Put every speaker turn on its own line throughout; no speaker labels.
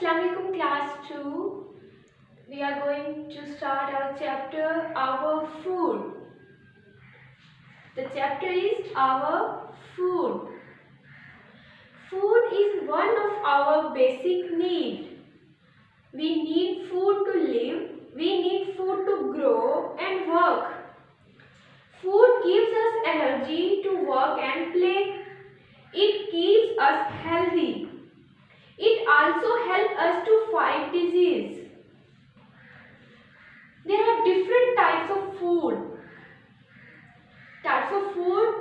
Assalamualaikum class 2. We are going to start our chapter Our Food. The chapter is Our Food. Food is one of our basic needs. We need food to live. We need food to grow and work. Food gives us energy to work and play. It keeps us healthy. It also helps us to fight disease. There are different types of food. Types of food.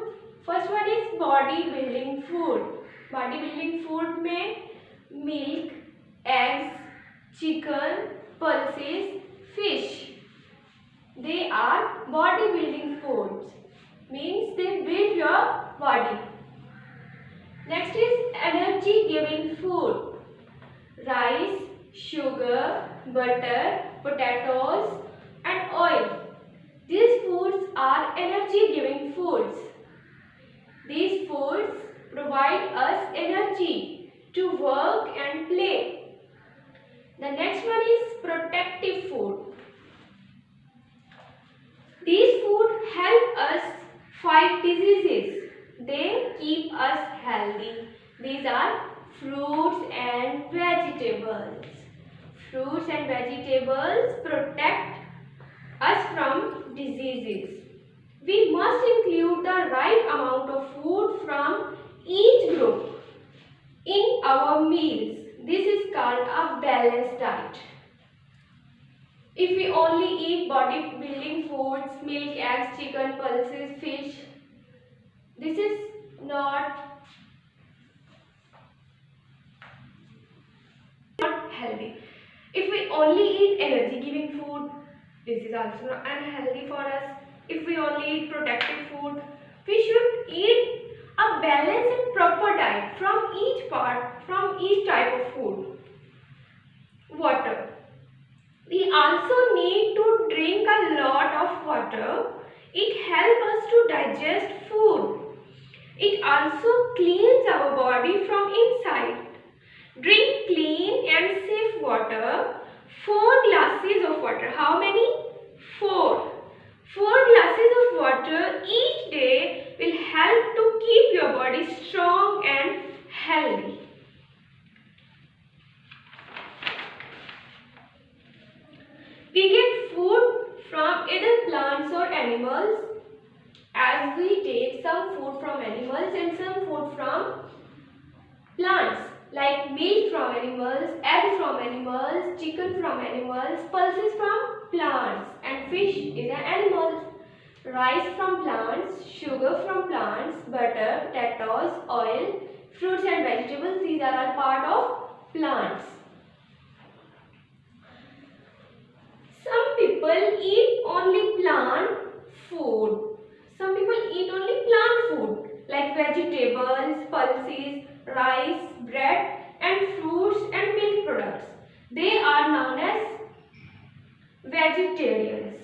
First one is body building food. Body building food में milk, eggs, chicken, pulses, fish. They are body building foods. Means they build your body. Next is energy giving food. Rice, sugar, butter, potatoes and oil. These foods are energy giving foods. These foods provide us energy to work and play. The next one is protective food. These food help us fight diseases. They keep us healthy. These are fruits and vegetables. Fruits and vegetables protect us from diseases. We must include the right amount of food from each group in our meals. This is called a balanced diet. If we only eat body building foods, milk, eggs, chicken, pulses, fish, this is not healthy. If we only eat energy giving food, this is also not unhealthy for us. If we only eat protective food, we should eat a balanced and proper diet from each type of food. Water. We also need to drink a lot of water. It helps us to digest food. It also cleans our body from inside. Drink clean and safe water. 4 glasses of water. How many? 4. 4 glasses of water each day will help to keep your body strong and healthy. We get food from either plants or animals, as we take some food from animals and some food from plants, like milk from animals, egg from animals, chicken from animals, pulses from plants, and fish is an animal. Rice from plants, sugar from plants, butter, potatoes, oil, fruits and vegetables, these are all part of plants. Some people eat only plant food. Some people eat only plant food like vegetables, pulses, rice, bread and fruits and milk products. They are known as vegetarians.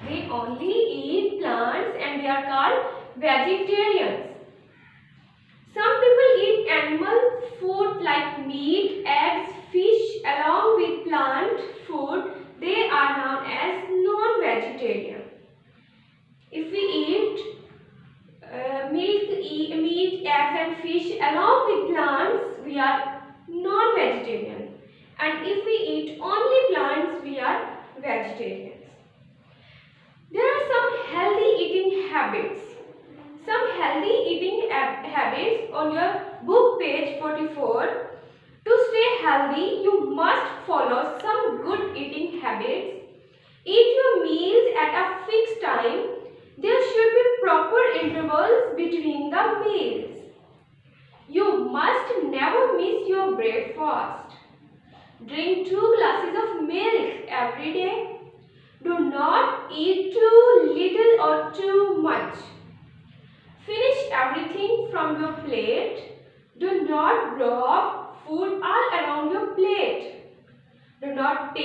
They only eat plants and they are called vegetarians. Some people eat animal food like meat, eggs, fish along with plant food. They are known as non-vegetarian. If we eat milk, meat, eggs and fish along with plants, we are non-vegetarian. And if we eat only plants, we are vegetarians. There are some healthy eating habits. Some healthy eating habits on your book page 44. To stay healthy, you must follow some good eating habits. Eat your meals at a fixed time. There should be proper intervals between the meals. You must never miss your breakfast. Drink 2 glasses of milk every day. Do not eat too little or too much. Finish everything from your plate. Do not drop food all around your plate. Do not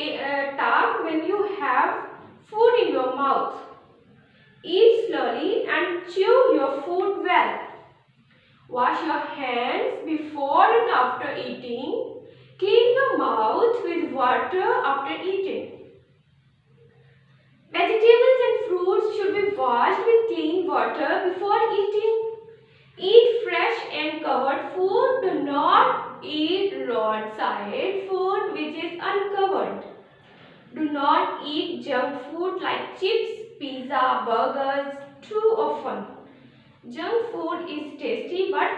talk when you have food in your mouth. Eat slowly and chew your food well. Wash your hands before and after eating. Clean your mouth with water after eating. Vegetables and fruits should be washed with clean water before eating. Eat fresh and covered food. Do not eat roadside food which is uncovered. Do not eat junk food like chips, pizza, burgers too often. Junk food is tasty but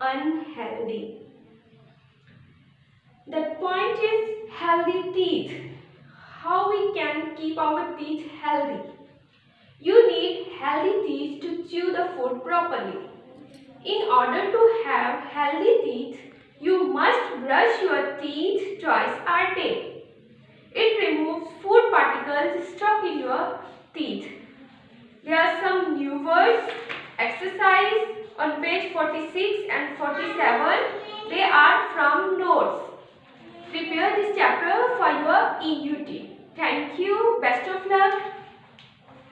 unhealthy. The point is healthy teeth. How we can keep our teeth healthy? You need healthy teeth to chew the food properly. In order to have healthy teeth, you must brush your teeth twice a day. It removes food particles stuck in your teeth. There are some new words, exercise on page 46 and 47. They are from notes. Prepare this chapter for your EUT. Thank you. Best of luck.